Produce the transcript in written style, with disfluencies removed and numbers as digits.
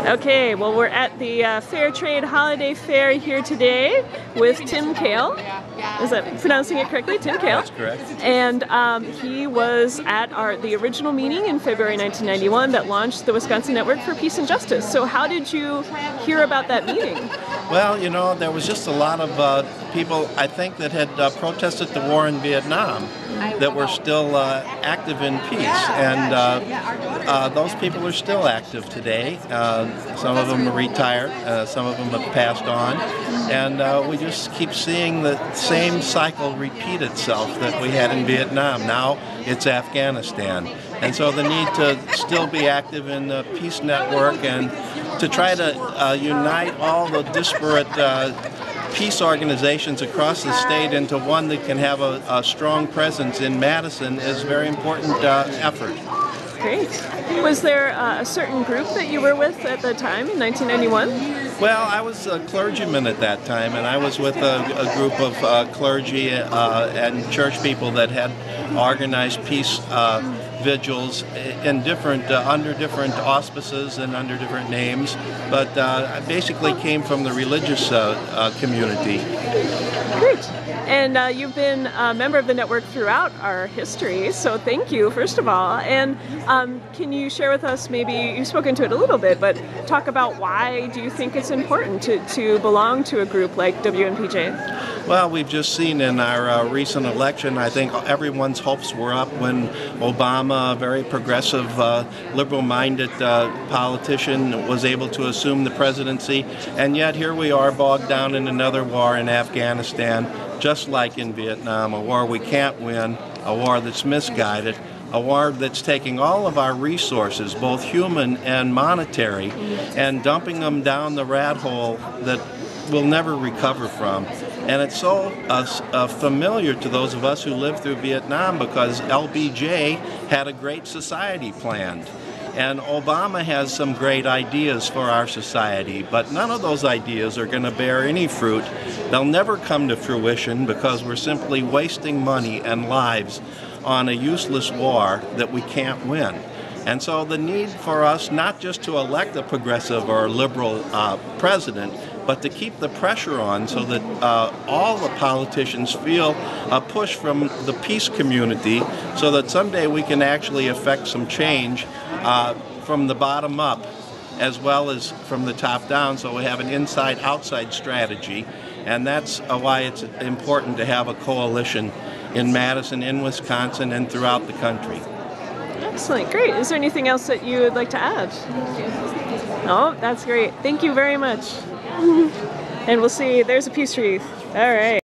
Okay, well we're at the Fair Trade Holiday Fair here today with Tim Kehl. Is that pronouncing it correctly? Tim Kehl? That's correct. And he was at the original meeting in February 1991 that launched the Wisconsin Network for Peace and Justice. So how did you hear about that meeting? Well, you know, there was just a lot of people, I think, that had protested the war in Vietnam that were still active in peace. And those people are still active today. Some of them are retired, some of them have passed on. And we just keep seeing the same cycle repeat itself that we had in Vietnam. Now it's Afghanistan. And so the need to still be active in the peace network and to try to unite all the disparate peace organizations across the state into one that can have a strong presence in Madison is a very important effort. Great. Was there a certain group that you were with at the time in 1991? Well, I was a clergyman at that time, and I was with a group of clergy and church people that had organized peace vigils in different under different auspices and under different names, but I basically came from the religious community. Great. And you've been a member of the network throughout our history, so thank you, first of all. And can you share with us, maybe you've spoken to it a little bit, but talk about why do you think it's important to belong to a group like WNPJ? Well, we've just seen in our recent election, I think everyone's hopes were up when Obama, a very progressive, liberal-minded politician, was able to assume the presidency. And yet here we are bogged down in another war in Afghanistan, just like in Vietnam, a war we can't win, a war that's misguided, a war that's taking all of our resources, both human and monetary, and dumping them down the rat hole that we'll never recover from. And it's so familiar to those of us who lived through Vietnam because LBJ had a great society planned. And Obama has some great ideas for our society, but none of those ideas are going to bear any fruit. They'll never come to fruition because we're simply wasting money and lives on a useless war that we can't win. And so the need for us not just to elect a progressive or a liberal president, but to keep the pressure on so that all the politicians feel a push from the peace community so that someday we can actually affect some change from the bottom up as well as from the top down, so we have an inside-outside strategy. And that's why it's important to have a coalition in Madison, in Wisconsin, and throughout the country. Excellent, great. Is there anything else that you would like to add? Oh, that's great. Thank you very much. And we'll see, there's a peace wreath. All right.